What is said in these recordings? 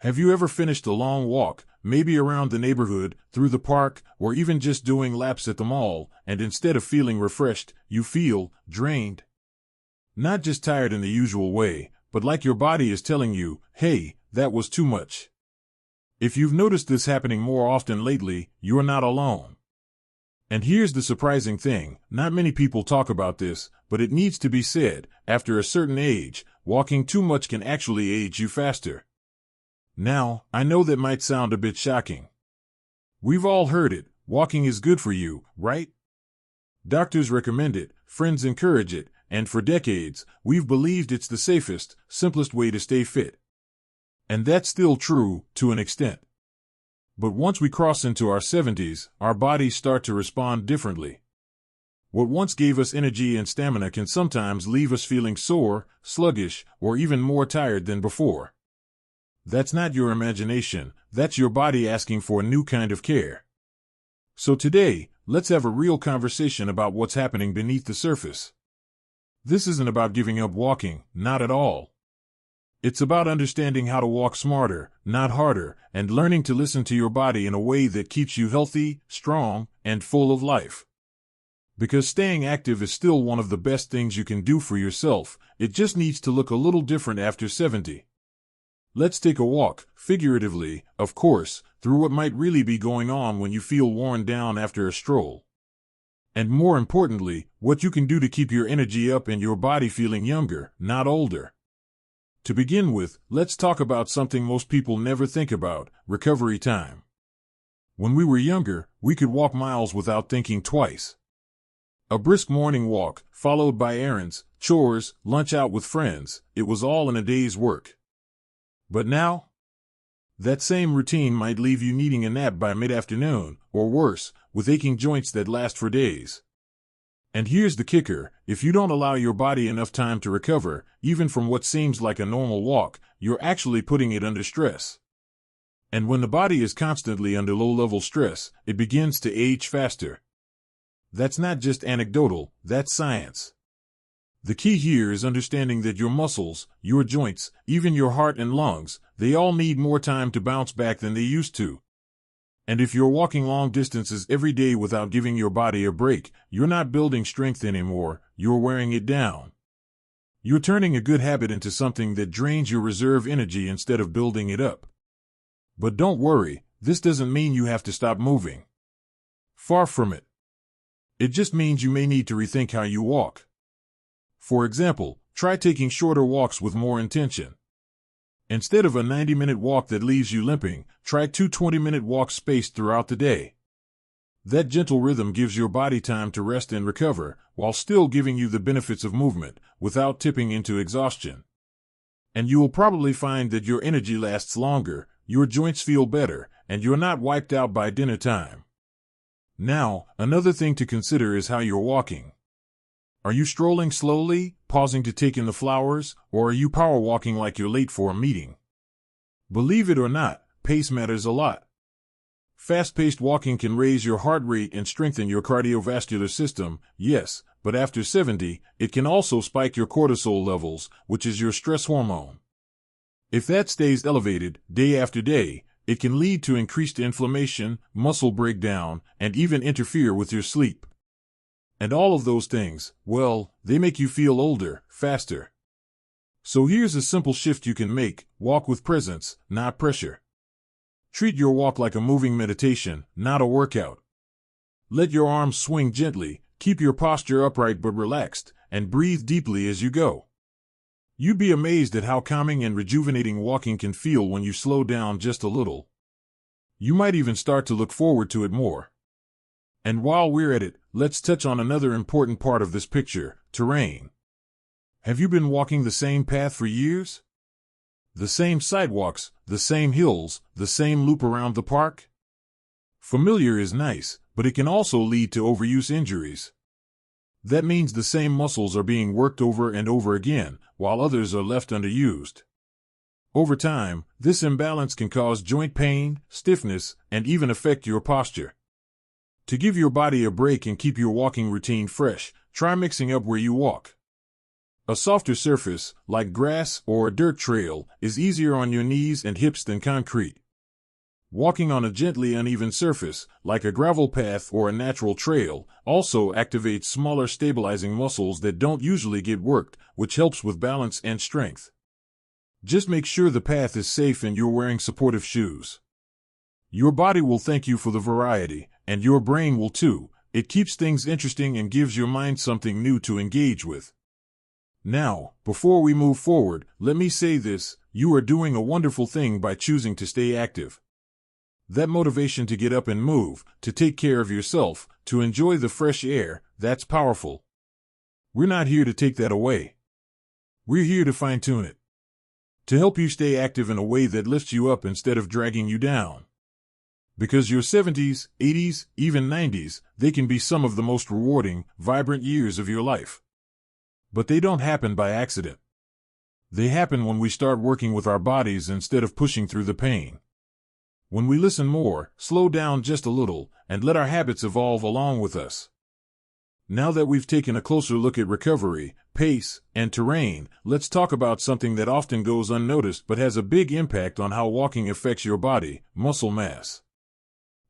Have you ever finished a long walk, maybe around the neighborhood, through the park, or even just doing laps at the mall, and instead of feeling refreshed, you feel drained? Not just tired in the usual way, but like your body is telling you, hey, that was too much. If you've noticed this happening more often lately, you're not alone. And here's the surprising thing, not many people talk about this, but it needs to be said, after a certain age, walking too much can actually age you faster. Now, I know that might sound a bit shocking. We've all heard it, walking is good for you, right? Doctors recommend it, friends encourage it, and for decades, we've believed it's the safest, simplest way to stay fit. And that's still true, to an extent. But once we cross into our 70s, our bodies start to respond differently. What once gave us energy and stamina can sometimes leave us feeling sore, sluggish, or even more tired than before. That's not your imagination, that's your body asking for a new kind of care. So today, let's have a real conversation about what's happening beneath the surface. This isn't about giving up walking, not at all. It's about understanding how to walk smarter, not harder, and learning to listen to your body in a way that keeps you healthy, strong, and full of life. Because staying active is still one of the best things you can do for yourself, it just needs to look a little different after 70. Let's take a walk, figuratively, of course, through what might really be going on when you feel worn down after a stroll. And more importantly, what you can do to keep your energy up and your body feeling younger, not older. To begin with, let's talk about something most people never think about, recovery time. When we were younger, we could walk miles without thinking twice. A brisk morning walk, followed by errands, chores, lunch out with friends, it was all in a day's work. But now, that same routine might leave you needing a nap by mid-afternoon, or worse, with aching joints that last for days. And here's the kicker, if you don't allow your body enough time to recover, even from what seems like a normal walk, you're actually putting it under stress. And when the body is constantly under low-level stress, it begins to age faster. That's not just anecdotal, that's science. The key here is understanding that your muscles, your joints, even your heart and lungs, they all need more time to bounce back than they used to. And if you're walking long distances every day without giving your body a break, you're not building strength anymore, you're wearing it down. You're turning a good habit into something that drains your reserve energy instead of building it up. But don't worry, this doesn't mean you have to stop moving. Far from it. It just means you may need to rethink how you walk. For example, try taking shorter walks with more intention. Instead of a 90-minute walk that leaves you limping, try 2 20-minute walks spaced throughout the day. That gentle rhythm gives your body time to rest and recover, while still giving you the benefits of movement, without tipping into exhaustion. And you will probably find that your energy lasts longer, your joints feel better, and you're not wiped out by dinner time. Now, another thing to consider is how you're walking. Are you strolling slowly, pausing to take in the flowers, or are you power walking like you're late for a meeting? Believe it or not, pace matters a lot. Fast-paced walking can raise your heart rate and strengthen your cardiovascular system, yes, but after 70, it can also spike your cortisol levels, which is your stress hormone. If that stays elevated, day after day, it can lead to increased inflammation, muscle breakdown, and even interfere with your sleep. And all of those things, well, they make you feel older, faster. So here's a simple shift you can make, walk with presence, not pressure. Treat your walk like a moving meditation, not a workout. Let your arms swing gently, keep your posture upright but relaxed, and breathe deeply as you go. You'd be amazed at how calming and rejuvenating walking can feel when you slow down just a little. You might even start to look forward to it more. And while we're at it, let's touch on another important part of this picture, terrain. Have you been walking the same path for years? The same sidewalks, the same hills, the same loop around the park? Familiar is nice, but it can also lead to overuse injuries. That means the same muscles are being worked over and over again, while others are left underused. Over time, this imbalance can cause joint pain, stiffness, and even affect your posture. To give your body a break and keep your walking routine fresh, try mixing up where you walk. A softer surface, like grass or a dirt trail, is easier on your knees and hips than concrete. Walking on a gently uneven surface, like a gravel path or a natural trail, also activates smaller stabilizing muscles that don't usually get worked, which helps with balance and strength. Just make sure the path is safe and you're wearing supportive shoes. Your body will thank you for the variety, and your brain will too. It keeps things interesting and gives your mind something new to engage with. Now, before we move forward, let me say this: you are doing a wonderful thing by choosing to stay active. That motivation to get up and move, to take care of yourself, to enjoy the fresh air, that's powerful. We're not here to take that away. We're here to fine-tune it. To help you stay active in a way that lifts you up instead of dragging you down. Because your 70s, 80s, even 90s, they can be some of the most rewarding, vibrant years of your life. But they don't happen by accident. They happen when we start working with our bodies instead of pushing through the pain. When we listen more, slow down just a little, and let our habits evolve along with us. Now that we've taken a closer look at recovery, pace, and terrain, let's talk about something that often goes unnoticed but has a big impact on how walking affects your body: muscle mass.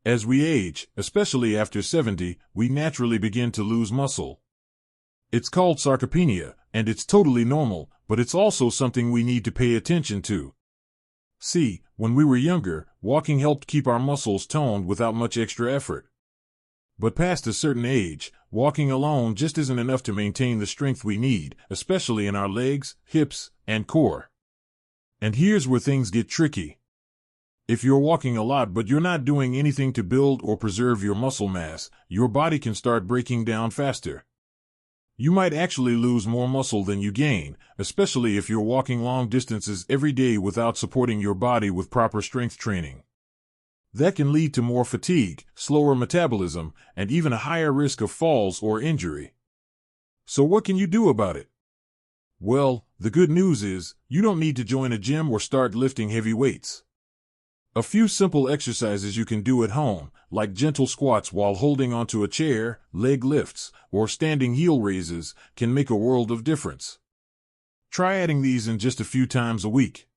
As we age, especially after 70, we naturally begin to lose muscle. It's called sarcopenia, and it's totally normal, but it's also something we need to pay attention to. See, when we were younger, walking helped keep our muscles toned without much extra effort. But past a certain age, walking alone just isn't enough to maintain the strength we need, especially in our legs, hips, and core. And here's where things get tricky. If you're walking a lot but you're not doing anything to build or preserve your muscle mass, your body can start breaking down faster. You might actually lose more muscle than you gain, especially if you're walking long distances every day without supporting your body with proper strength training. That can lead to more fatigue, slower metabolism, and even a higher risk of falls or injury. So what can you do about it? Well, the good news is, you don't need to join a gym or start lifting heavy weights. A few simple exercises you can do at home, like gentle squats while holding onto a chair, leg lifts, or standing heel raises, can make a world of difference. Try adding these in just a few times a week.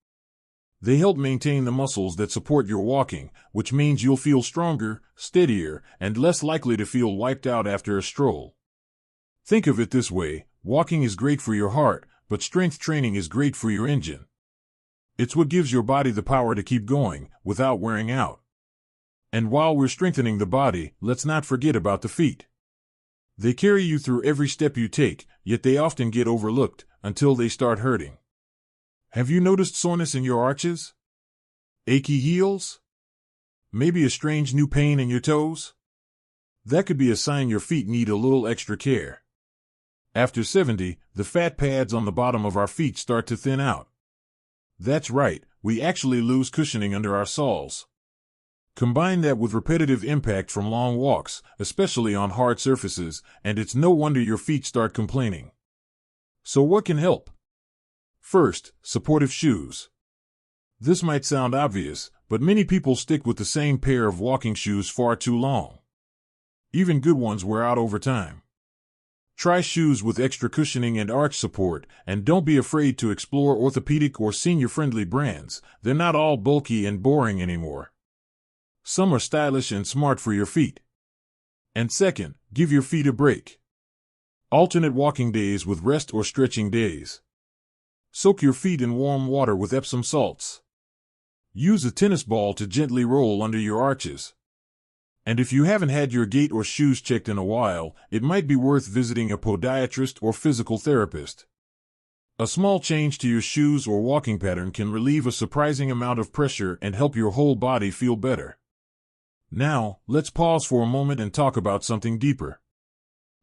They help maintain the muscles that support your walking, which means you'll feel stronger, steadier, and less likely to feel wiped out after a stroll. Think of it this way: walking is great for your heart, but strength training is great for your engine. It's what gives your body the power to keep going, without wearing out. And while we're strengthening the body, let's not forget about the feet. They carry you through every step you take, yet they often get overlooked, until they start hurting. Have you noticed soreness in your arches? Achy heels? Maybe a strange new pain in your toes? That could be a sign your feet need a little extra care. After 70, the fat pads on the bottom of our feet start to thin out. That's right, we actually lose cushioning under our soles. Combine that with repetitive impact from long walks, especially on hard surfaces, and it's no wonder your feet start complaining. So what can help? First, supportive shoes. This might sound obvious, but many people stick with the same pair of walking shoes far too long. Even good ones wear out over time. Try shoes with extra cushioning and arch support, and don't be afraid to explore orthopedic or senior-friendly brands. They're not all bulky and boring anymore. Some are stylish and smart for your feet. And second, give your feet a break. Alternate walking days with rest or stretching days. Soak your feet in warm water with Epsom salts. Use a tennis ball to gently roll under your arches. And if you haven't had your gait or shoes checked in a while, it might be worth visiting a podiatrist or physical therapist. A small change to your shoes or walking pattern can relieve a surprising amount of pressure and help your whole body feel better. Now, let's pause for a moment and talk about something deeper.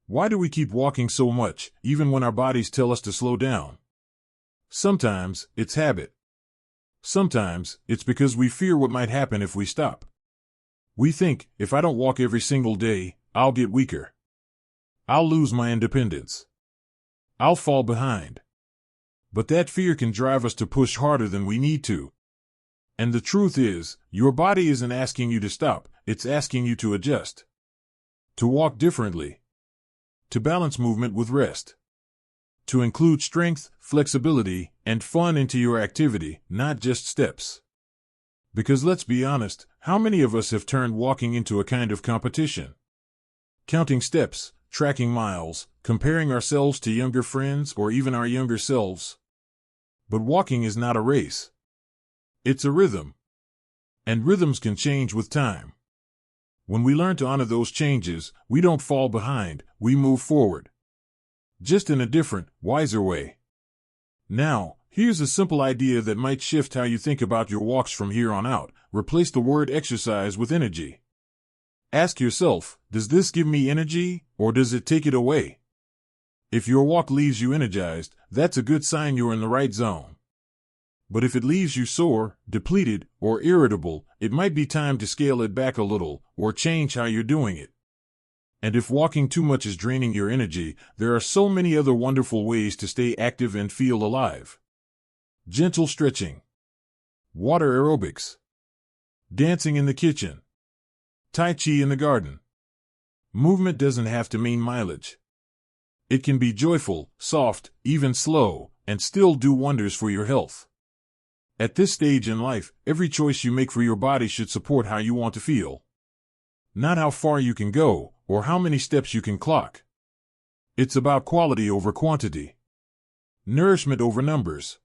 Why do we keep walking so much, even when our bodies tell us to slow down? Sometimes, it's habit. Sometimes, it's because we fear what might happen if we stop. We think, if I don't walk every single day, I'll get weaker. I'll lose my independence. I'll fall behind. But that fear can drive us to push harder than we need to. And the truth is, your body isn't asking you to stop, it's asking you to adjust. To walk differently. To balance movement with rest. to include strength, flexibility, and fun into your activity, not just steps. Because let's be honest, how many of us have turned walking into a kind of competition? Counting steps, tracking miles, comparing ourselves to younger friends or even our younger selves. But walking is not a race. It's a rhythm. And rhythms can change with time. When we learn to honor those changes, we don't fall behind, we move forward. Just in a different, wiser way. Now, here's a simple idea that might shift how you think about your walks from here on out. Replace the word exercise with energy. Ask yourself, does this give me energy, or does it take it away? If your walk leaves you energized, that's a good sign you're in the right zone. But if it leaves you sore, depleted, or irritable, it might be time to scale it back a little, or change how you're doing it. And if walking too much is draining your energy, there are so many other wonderful ways to stay active and feel alive. Gentle stretching. Water aerobics. Dancing in the kitchen. Tai Chi in the garden. Movement doesn't have to mean mileage. It can be joyful, soft, even slow, and still do wonders for your health. At this stage in life, every choice you make for your body should support how you want to feel. Not how far you can go, or how many steps you can clock. It's about quality over quantity. Nourishment over numbers.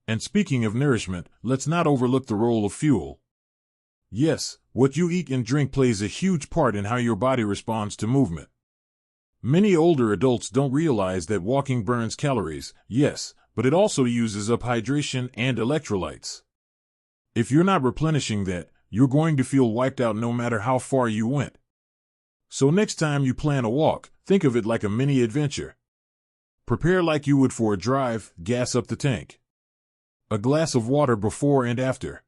And speaking of nourishment, let's not overlook the role of fuel. Yes, what you eat and drink plays a huge part in how your body responds to movement. Many older adults don't realize that walking burns calories, yes, but it also uses up hydration and electrolytes. If you're not replenishing that, you're going to feel wiped out no matter how far you went. So next time you plan a walk, think of it like a mini adventure. Prepare like you would for a drive, gas up the tank. A glass of water before and after.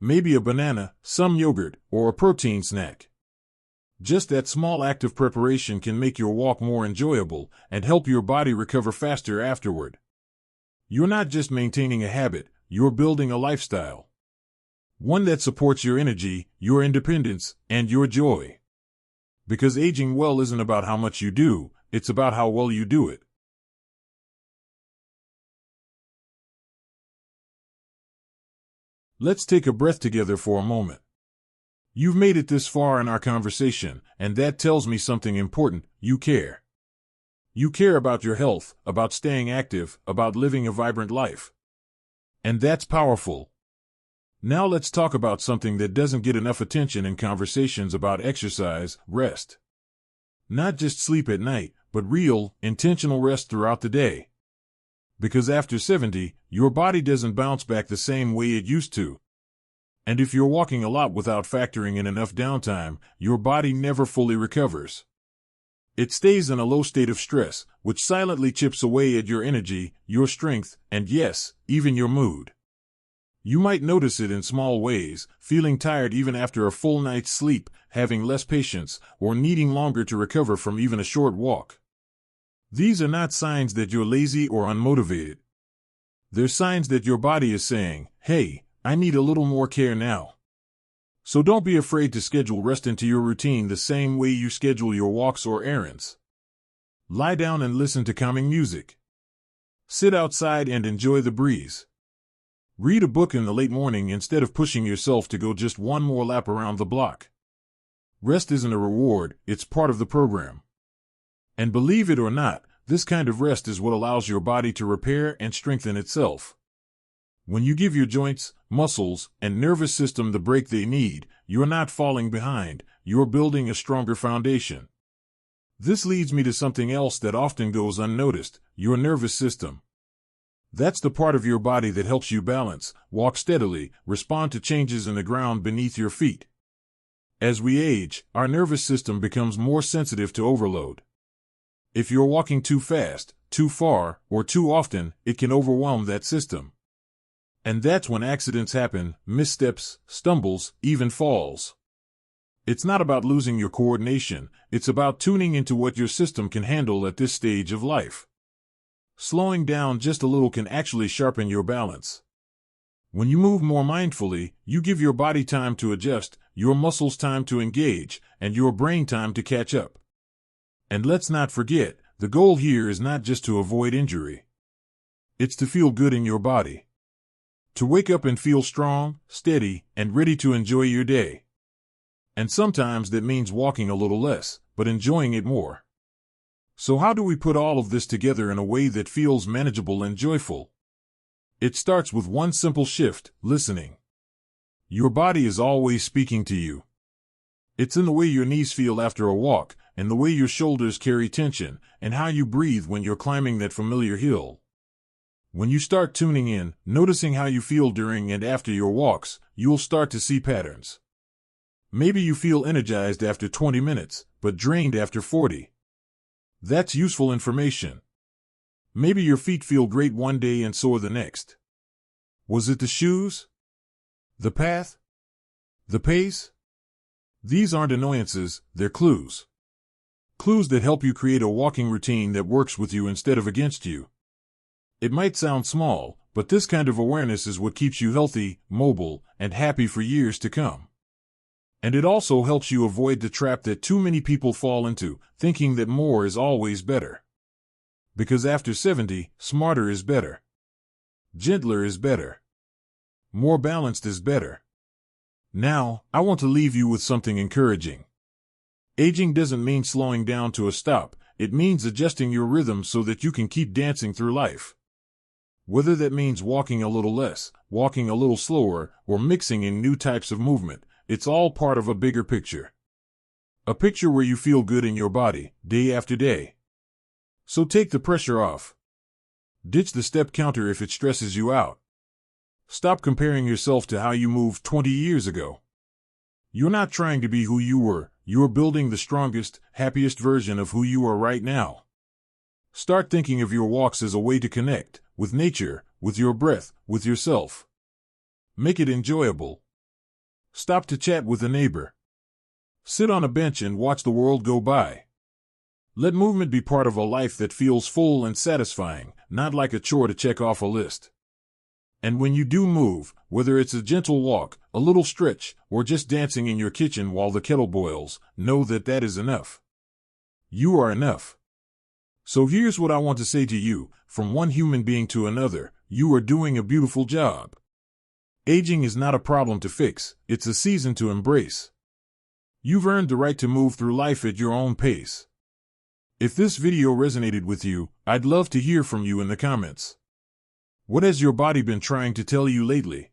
Maybe a banana, some yogurt, or a protein snack. Just that small act of preparation can make your walk more enjoyable and help your body recover faster afterward. You're not just maintaining a habit, you're building a lifestyle. One that supports your energy, your independence, and your joy. Because aging well isn't about how much you do, it's about how well you do it. Let's take a breath together for a moment. You've made it this far in our conversation, and that tells me something important. You care. You care about your health, about staying active, about living a vibrant life. And that's powerful. Now let's talk about something that doesn't get enough attention in conversations about exercise: rest. Not just sleep at night, but real, intentional rest throughout the day. Because after 70, your body doesn't bounce back the same way it used to. And if you're walking a lot without factoring in enough downtime, your body never fully recovers. It stays in a low state of stress, which silently chips away at your energy, your strength, and yes, even your mood. You might notice it in small ways, feeling tired even after a full night's sleep, having less patience, or needing longer to recover from even a short walk. These are not signs that you're lazy or unmotivated. They're signs that your body is saying, hey, I need a little more care now. So don't be afraid to schedule rest into your routine the same way you schedule your walks or errands. Lie down and listen to calming music. Sit outside and enjoy the breeze. Read a book in the late morning instead of pushing yourself to go just one more lap around the block. Rest isn't a reward, it's part of the program. And believe it or not, this kind of rest is what allows your body to repair and strengthen itself. When you give your joints, muscles, and nervous system the break they need, you're not falling behind, you're building a stronger foundation. This leads me to something else that often goes unnoticed: your nervous system. That's the part of your body that helps you balance, walk steadily, respond to changes in the ground beneath your feet. As we age, our nervous system becomes more sensitive to overload. If you're walking too fast, too far, or too often, it can overwhelm that system. And that's when accidents happen: missteps, stumbles, even falls. It's not about losing your coordination, it's about tuning into what your system can handle at this stage of life. Slowing down just a little can actually sharpen your balance. When you move more mindfully, you give your body time to adjust, your muscles time to engage, and your brain time to catch up. And let's not forget, The goal here is not just to avoid injury. It's to feel good in your body. To wake up and feel strong, steady, and ready to enjoy your day. And sometimes that means walking a little less, but enjoying it more. So how do we put all of this together in a way that feels manageable and joyful? It starts with one simple shift: listening. Your body is always speaking to you. It's in the way your knees feel after a walk, and the way your shoulders carry tension, and how you breathe when you're climbing that familiar hill. When you start tuning in, noticing how you feel during and after your walks, you'll start to see patterns. Maybe you feel energized after 20 minutes, but drained after 40. That's useful information. Maybe your feet feel great one day and sore the next. Was it the shoes? The path? The pace? These aren't annoyances, they're clues. Clues that help you create a walking routine that works with you instead of against you. It might sound small, but this kind of awareness is what keeps you healthy, mobile, and happy for years to come. And it also helps you avoid the trap that too many people fall into, thinking that more is always better. Because after 70, smarter is better. Gentler is better. More balanced is better. Now, I want to leave you with something encouraging. Aging doesn't mean slowing down to a stop. It means adjusting your rhythm so that you can keep dancing through life. Whether that means walking a little less, walking a little slower, or mixing in new types of movement, it's all part of a bigger picture. A picture where you feel good in your body, day after day. So take the pressure off. Ditch the step counter if it stresses you out. Stop comparing yourself to how you moved 20 years ago. You're not trying to be who you were, you're building the strongest, happiest version of who you are right now. Start thinking of your walks as a way to connect with nature, with your breath, with yourself. Make it enjoyable. Stop to chat with a neighbor. Sit on a bench and watch the world go by. Let movement be part of a life that feels full and satisfying, not like a chore to check off a list. And when you do move, whether it's a gentle walk, a little stretch, or just dancing in your kitchen while the kettle boils, know that that is enough. You are enough. So here's what I want to say to you, from one human being to another: you are doing a beautiful job. Aging is not a problem to fix, it's a season to embrace. You've earned the right to move through life at your own pace. If this video resonated with you, I'd love to hear from you in the comments. What has your body been trying to tell you lately?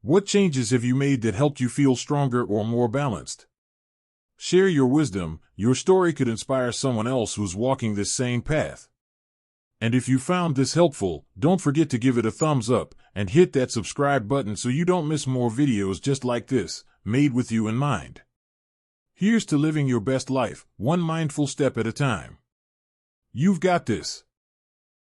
What changes have you made that helped you feel stronger or more balanced? Share your wisdom. Your story could inspire someone else who's walking this same path. And if you found this helpful, don't forget to give it a thumbs up and hit that subscribe button so you don't miss more videos just like this, made with you in mind. Here's to living your best life, one mindful step at a time. You've got this.